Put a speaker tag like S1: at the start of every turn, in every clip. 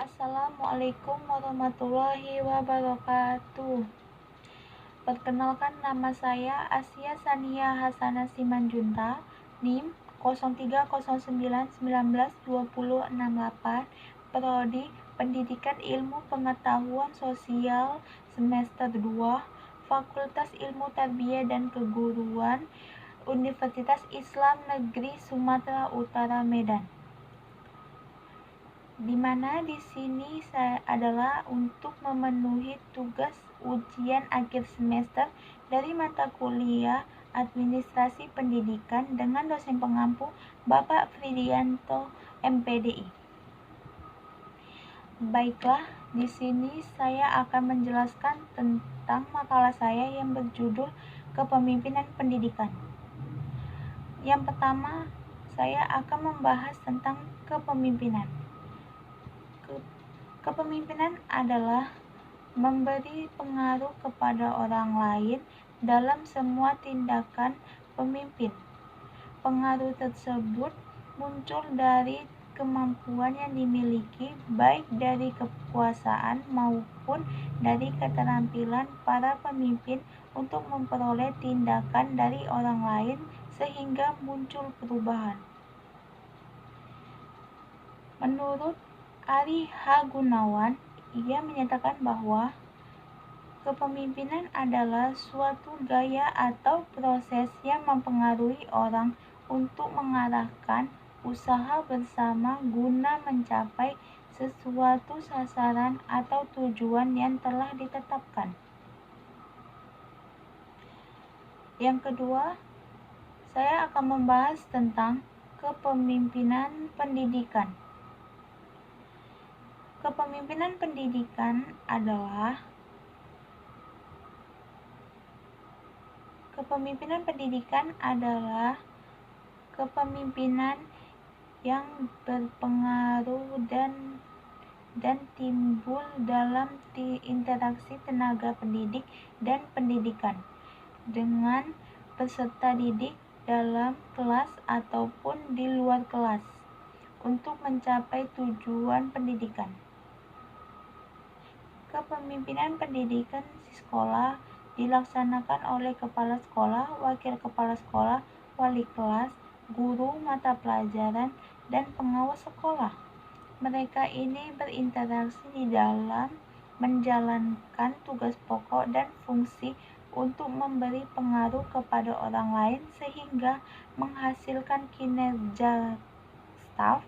S1: Assalamualaikum warahmatullahi wabarakatuh. Perkenalkan, nama saya Asia Sania Hasanah Simanjunta, NIM 0309192068, Prodi Pendidikan Ilmu Pengetahuan Sosial semester 2, Fakultas Ilmu Tarbiyah dan Keguruan, Universitas Islam Negeri Sumatera Utara, Medan. Di mana di sini saya adalah untuk memenuhi tugas ujian akhir semester dari mata kuliah Administrasi Pendidikan dengan dosen pengampu Bapak Fridianto, MPDI. Baiklah, di sini saya akan menjelaskan tentang makalah saya yang berjudul Kepemimpinan Pendidikan. Yang pertama, saya akan membahas tentang kepemimpinan. Kepemimpinan adalah memberi pengaruh kepada orang lain dalam semua tindakan pemimpin. Pengaruh tersebut muncul dari kemampuan yang dimiliki, baik dari kekuasaan maupun dari keterampilan para pemimpin untuk memperoleh tindakan dari orang lain sehingga muncul perubahan. Menurut Ari H. Gunawan, ia menyatakan bahwa kepemimpinan adalah suatu gaya atau proses yang mempengaruhi orang untuk mengarahkan usaha bersama guna mencapai sesuatu sasaran atau tujuan yang telah ditetapkan. Yang kedua, saya akan membahas tentang kepemimpinan pendidikan. Kepemimpinan pendidikan adalah kepemimpinan yang berpengaruh dan timbul dalam interaksi tenaga pendidik dan pendidikan dengan peserta didik dalam kelas ataupun di luar kelas untuk mencapai tujuan pendidikan. Kepemimpinan pendidikan di sekolah dilaksanakan oleh kepala sekolah, wakil kepala sekolah, wali kelas, guru mata pelajaran, dan pengawas sekolah. Mereka ini berinteraksi di dalam menjalankan tugas pokok dan fungsi untuk memberi pengaruh kepada orang lain sehingga menghasilkan kinerja staf,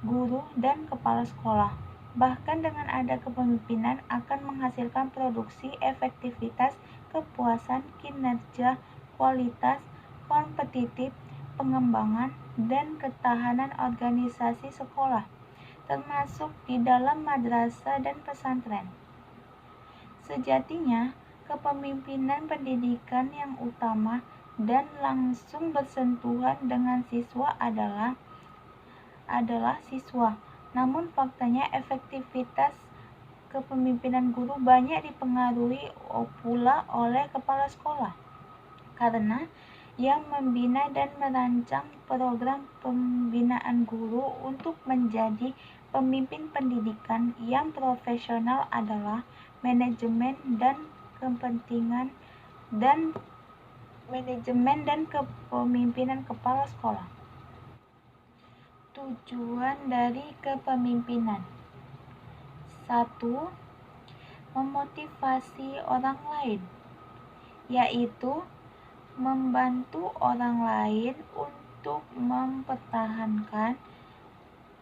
S1: guru, dan kepala sekolah. Bahkan dengan ada kepemimpinan akan menghasilkan produksi, efektivitas, kepuasan, kinerja, kualitas, kompetitif, pengembangan, dan ketahanan organisasi sekolah, termasuk di dalam madrasah dan pesantren. Sejatinya, kepemimpinan pendidikan yang utama dan langsung bersentuhan dengan siswa adalah siswa. Namun faktanya efektivitas kepemimpinan guru banyak dipengaruhi pula oleh kepala sekolah, karena yang membina dan merancang program pembinaan guru untuk menjadi pemimpin pendidikan yang profesional adalah manajemen dan kepemimpinan kepala sekolah. Tujuan dari kepemimpinan: 1. Memotivasi orang lain, yaitu membantu orang lain untuk mempertahankan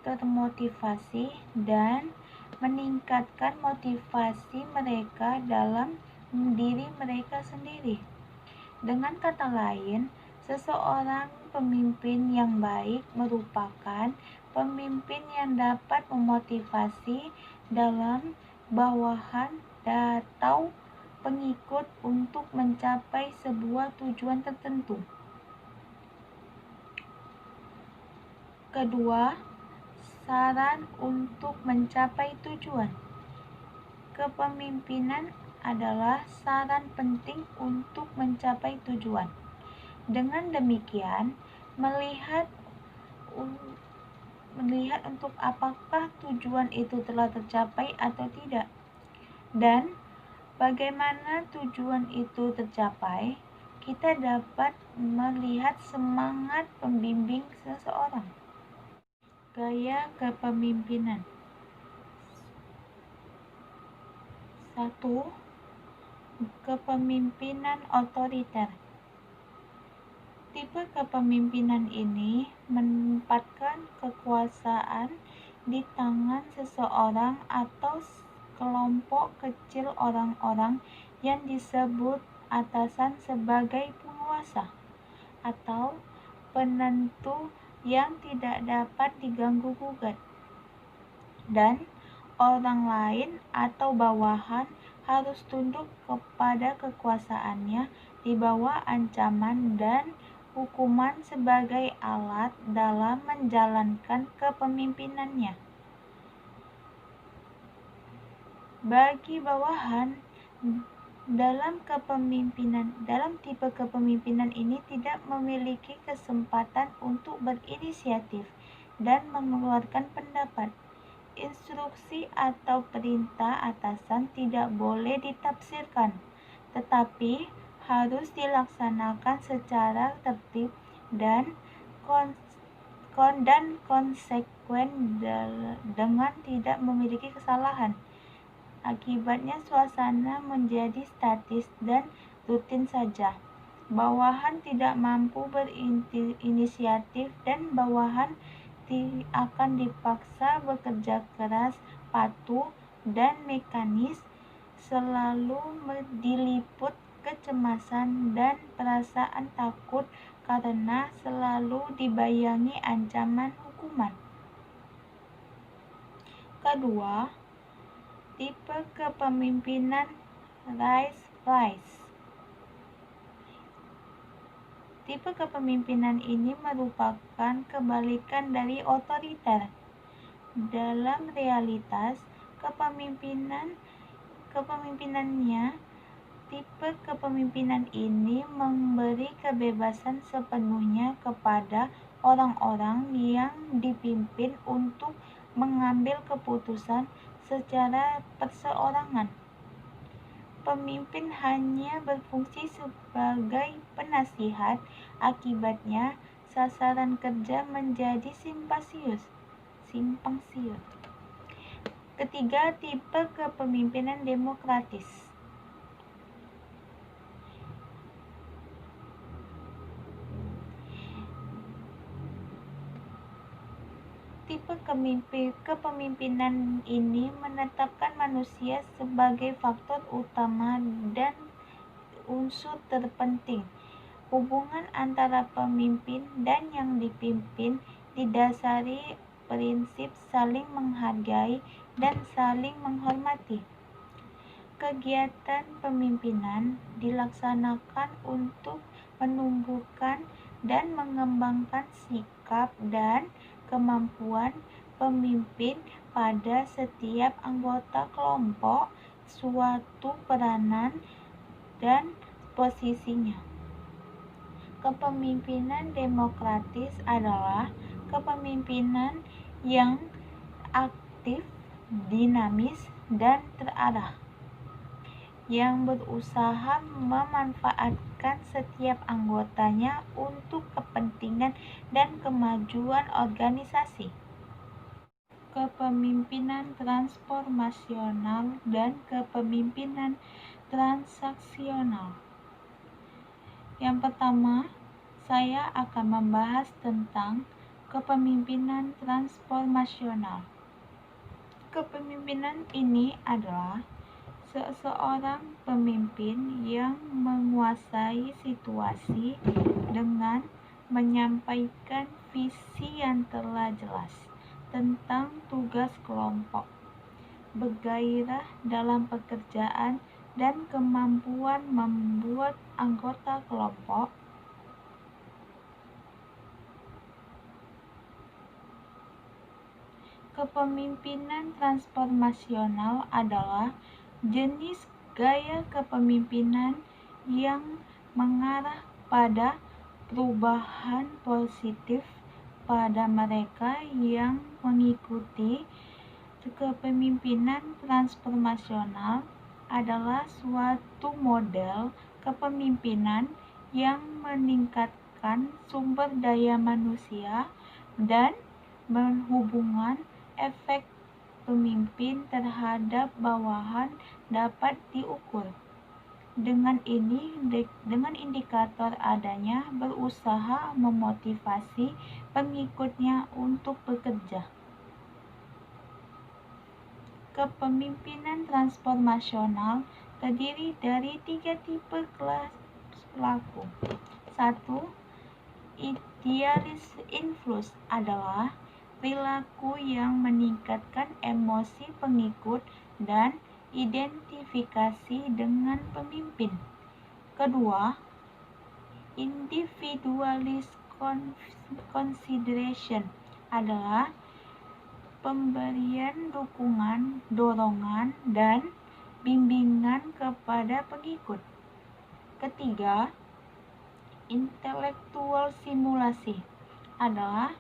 S1: termotivasi dan meningkatkan motivasi mereka dalam diri mereka sendiri. Dengan kata lain, seseorang pemimpin yang baik merupakan pemimpin yang dapat memotivasi dalam bawahan atau pengikut untuk mencapai sebuah tujuan tertentu. Kedua, saran untuk mencapai tujuan. Kepemimpinan adalah saran penting untuk mencapai tujuan. Dengan demikian, melihat untuk apakah tujuan itu telah tercapai atau tidak. Dan bagaimana tujuan itu tercapai, kita dapat melihat semangat pembimbing seseorang. Gaya kepemimpinan. 1. Kepemimpinan otoriter. Tipe kepemimpinan ini menempatkan kekuasaan di tangan seseorang atau kelompok kecil orang-orang yang disebut atasan sebagai penguasa atau penentu yang tidak dapat diganggu-gugat, dan orang lain atau bawahan harus tunduk kepada kekuasaannya di bawah ancaman dan hukuman sebagai alat dalam menjalankan kepemimpinannya. Bagi bawahan, dalam tipe kepemimpinan ini tidak memiliki kesempatan untuk berinisiatif dan mengeluarkan pendapat. Instruksi atau perintah atasan tidak boleh ditafsirkan, tetapi harus dilaksanakan secara tertib dan konsekuen dengan tidak memiliki kesalahan. Akibatnya suasana menjadi statis dan rutin saja. Bawahan tidak mampu berinisiatif dan bawahan akan dipaksa bekerja keras, patuh, dan mekanis, selalu diliput kecemasan dan perasaan takut karena selalu dibayangi ancaman hukuman. Kedua, tipe kepemimpinan rise. Tipe kepemimpinan ini merupakan kebalikan dari otoriter. Dalam realitas kepemimpinannya, tipe kepemimpinan ini memberi kebebasan sepenuhnya kepada orang-orang yang dipimpin untuk mengambil keputusan secara perseorangan. Pemimpin hanya berfungsi sebagai penasihat, akibatnya sasaran kerja menjadi simpang siur. Ketiga, tipe kepemimpinan demokratis. Tipe kepemimpinan ini menetapkan manusia sebagai faktor utama dan unsur terpenting. Hubungan antara pemimpin dan yang dipimpin didasari prinsip saling menghargai dan saling menghormati. Kegiatan pemimpinan dilaksanakan untuk menumbuhkan dan mengembangkan sikap dan kemampuan pemimpin pada setiap anggota kelompok, suatu peranan dan posisinya. Kepemimpinan demokratis adalah kepemimpinan yang aktif, dinamis, dan terarah, yang berusaha memanfaatkan setiap anggotanya untuk kepentingan dan kemajuan organisasi. Kepemimpinan transformasional dan kepemimpinan transaksional. Yang pertama, saya akan membahas tentang kepemimpinan transformasional. Kepemimpinan ini adalah seseorang pemimpin yang menguasai situasi dengan menyampaikan visi yang telah jelas tentang tugas kelompok, bergairah dalam pekerjaan, dan kemampuan membuat anggota kelompok Kepemimpinan transformasional adalah jenis gaya kepemimpinan yang mengarah pada perubahan positif kepada mereka yang mengikuti kepemimpinan transformasional adalah suatu model kepemimpinan yang meningkatkan sumber daya manusia dan menghubungkan efek pemimpin terhadap bawahan dapat diukur. Dengan indikator adanya berusaha memotivasi pengikutnya untuk bekerja. Kepemimpinan transformasional terdiri dari 3 tipe kelas pelaku. 1. Idealis influence adalah perilaku yang meningkatkan emosi pengikut dan identifikasi dengan pemimpin. Kedua, individualist consideration adalah pemberian dukungan, dorongan, dan bimbingan kepada pengikut. Ketiga, intelektual simulasi adalah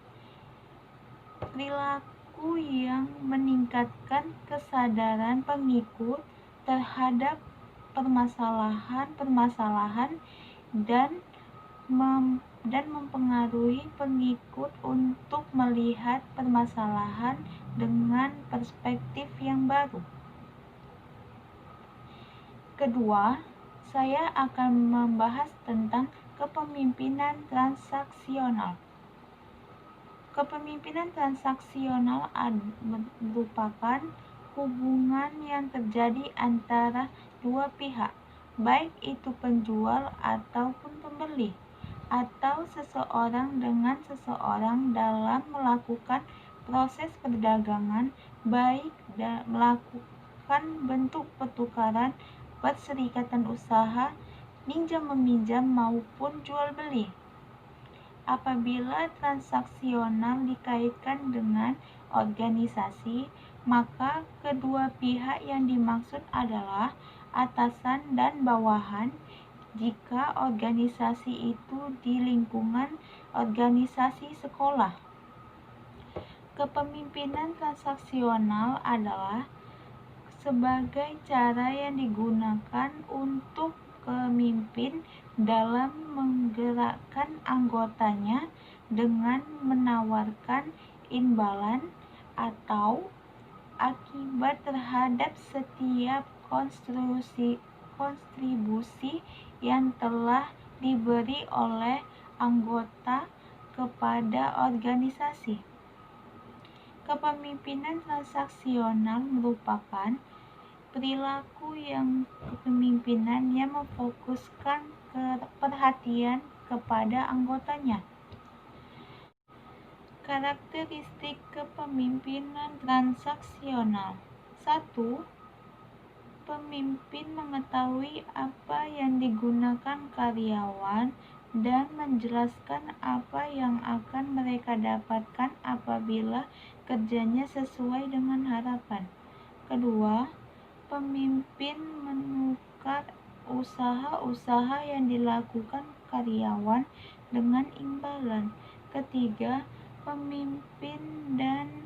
S1: perilaku yang meningkatkan kesadaran pengikut terhadap permasalahan dan mempengaruhi pengikut untuk melihat permasalahan dengan perspektif yang baru. Kedua, saya akan membahas tentang kepemimpinan transaksional. Kepemimpinan transaksional merupakan hubungan yang terjadi antara dua pihak, baik itu penjual ataupun pembeli, atau seseorang dengan seseorang dalam melakukan proses perdagangan, baik melakukan bentuk pertukaran, perserikatan usaha, minjam-meminjam maupun jual-beli. Apabila transaksional dikaitkan dengan organisasi, maka kedua pihak yang dimaksud adalah atasan dan bawahan. Jika organisasi itu di lingkungan organisasi sekolah. Kepemimpinan transaksional adalah sebagai cara yang digunakan untuk pemimpin dalam menggerakkan anggotanya dengan menawarkan imbalan atau akibat terhadap setiap kontribusi yang telah diberi oleh anggota kepada organisasi. Kepemimpinan transaksional merupakan perilaku kepemimpinan yang memfokuskan perhatian kepada anggotanya. Karakteristik kepemimpinan transaksional. 1. Pemimpin mengetahui apa yang digunakan karyawan dan menjelaskan apa yang akan mereka dapatkan apabila kerjanya sesuai dengan harapan. Kedua, pemimpin menukar usaha-usaha yang dilakukan karyawan dengan imbalan. Ketiga, pemimpin dan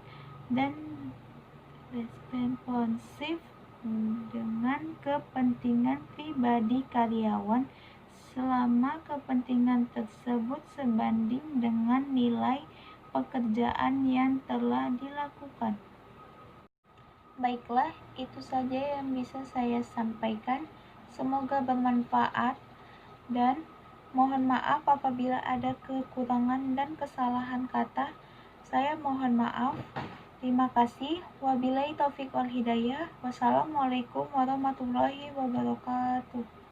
S1: responsif dengan kepentingan pribadi karyawan selama kepentingan tersebut sebanding dengan nilai pekerjaan yang telah dilakukan. Baiklah, itu saja yang bisa saya sampaikan. Semoga bermanfaat dan mohon maaf apabila ada kekurangan dan kesalahan kata. Saya mohon maaf. Terima kasih. Wabillahi taufiq wal hidayah. Wassalamualaikum warahmatullahi wabarakatuh.